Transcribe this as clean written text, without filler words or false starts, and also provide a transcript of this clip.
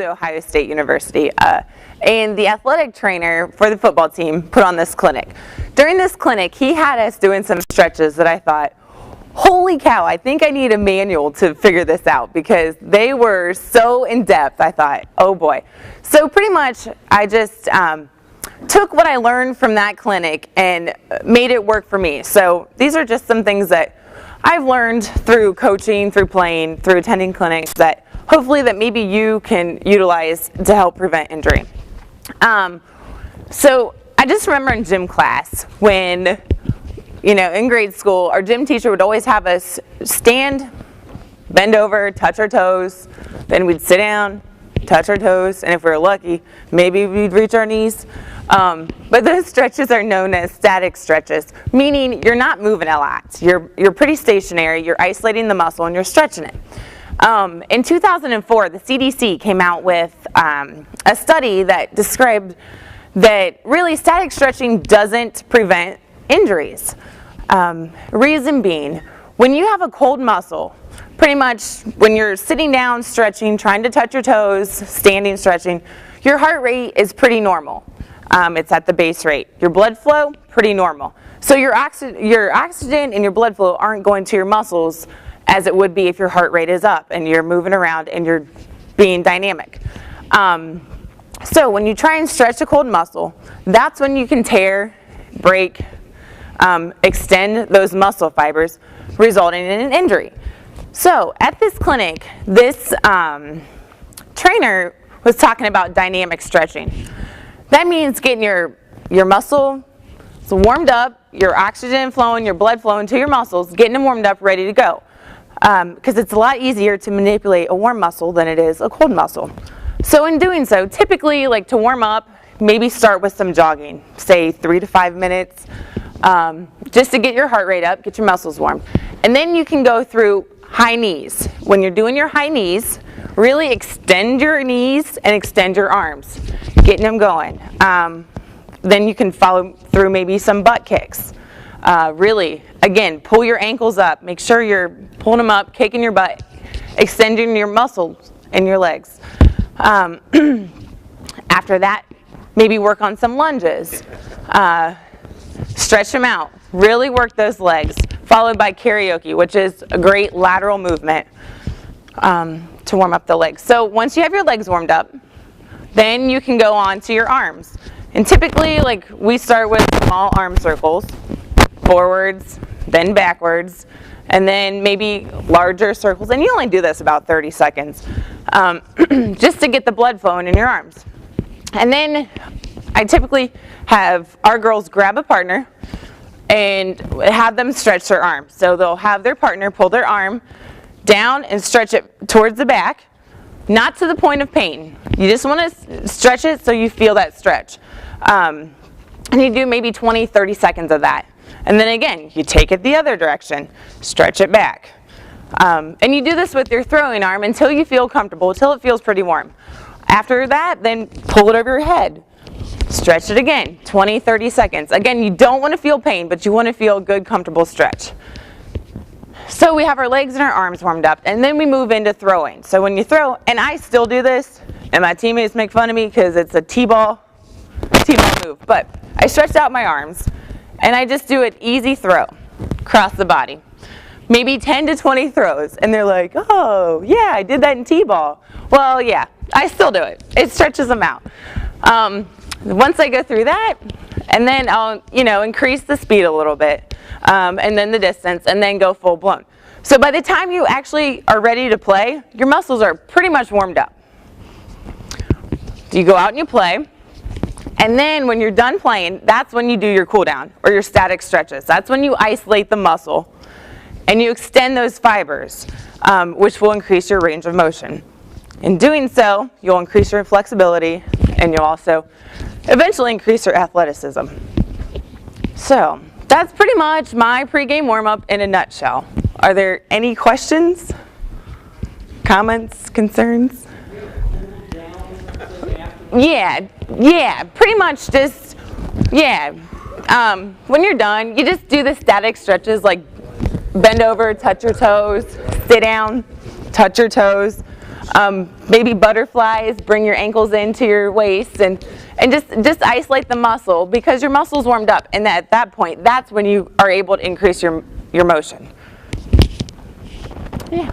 to Ohio State University, and the athletic trainer for the football team put on this clinic. During this clinic, he had us doing some stretches that I thought, holy cow, I think I need a manual to figure this out, because they were so in-depth. I thought, oh boy. So pretty much I just took what I learned from that clinic and made it work for me. So these are just some things that I've learned through coaching, through playing, through attending clinics that hopefully that maybe you can utilize to help prevent injury. So I just remember in gym class when, in grade school, our gym teacher would always have us stand, bend over, touch our toes, then we'd sit down, touch our toes, and if we were lucky, maybe we'd reach our knees. But those stretches are known as static stretches, meaning you're not moving a lot. You're pretty stationary, you're isolating the muscle, and you're stretching it. In 2004, the CDC came out with a study that described that really static stretching doesn't prevent injuries. Reason being, when you have a cold muscle, pretty much when you're sitting down stretching, trying to touch your toes, standing stretching, your heart rate is pretty normal. It's at the base rate. Your blood flow, pretty normal. So your oxygen and your blood flow aren't going to your muscles as it would be if your heart rate is up and you're moving around and you're being dynamic. So when you try and stretch a cold muscle, that's when you can tear, break, extend those muscle fibers, resulting in an injury. So at this clinic, this trainer was talking about dynamic stretching. That means getting your muscle warmed up, your oxygen flowing, your blood flowing to your muscles, getting them warmed up, ready to go. Because it's a lot easier to manipulate a warm muscle than it is a cold muscle. So in doing so, typically, like to warm up, maybe start with some jogging, say 3 to 5 minutes, just to get your heart rate up, get your muscles warm. And then you can go through high knees. When you're doing your high knees, really extend your knees and extend your arms, getting them going. Then you can follow through maybe some butt kicks. Really, again, pull your ankles up. Make sure you're pulling them up, kicking your butt, extending your muscles in your legs. After that, maybe work on some lunges. Stretch them out. Really work those legs. Followed by karaoke, which is a great lateral movement to warm up the legs. So once you have your legs warmed up, then you can go on to your arms. And typically, like, we start with small arm circles, forwards, then backwards, and then maybe larger circles. And you only do this about 30 seconds, just to get the blood flowing in your arms. And then I typically have our girls grab a partner and have them stretch their arms. So they'll have their partner pull their arm down and stretch it towards the back, not to the point of pain. You just want to stretch it so you feel that stretch. And you do maybe 20, 30 seconds of that. And then again, you take it the other direction, stretch it back. And you do this with your throwing arm until you feel comfortable, until it feels pretty warm. After that, then pull it over your head. Stretch it again, 20, 30 seconds. Again, you don't want to feel pain, but you want to feel a good, comfortable stretch. So we have our legs and our arms warmed up, and then we move into throwing. So when you throw, and I still do this, and my teammates make fun of me because it's a T-ball move, but I stretch out my arms, and I just do an easy throw across the body. Maybe 10 to 20 throws, and they're like, oh, yeah, I did that in T-ball. Well, yeah, I still do it. It stretches them out. Once I go through that, and then I'll, increase the speed a little bit, and then the distance, and then go full blown. So by the time you actually are ready to play, your muscles are pretty much warmed up. You go out and you play, and then when you're done playing, that's when you do your cool down or your static stretches. That's when you isolate the muscle and you extend those fibers, which will increase your range of motion. In doing so, you'll increase your flexibility, and you'll also eventually increase your athleticism. So that's pretty much my pregame warm-up in a nutshell. Are there any questions, comments, concerns? Yeah, pretty much just, when you're done, you just do the static stretches like bend over, touch your toes, sit down, touch your toes. Maybe butterflies, bring your ankles into your waist, and just isolate the muscle, because your muscle's warmed up, and at that point, that's when you are able to increase your motion. Yeah.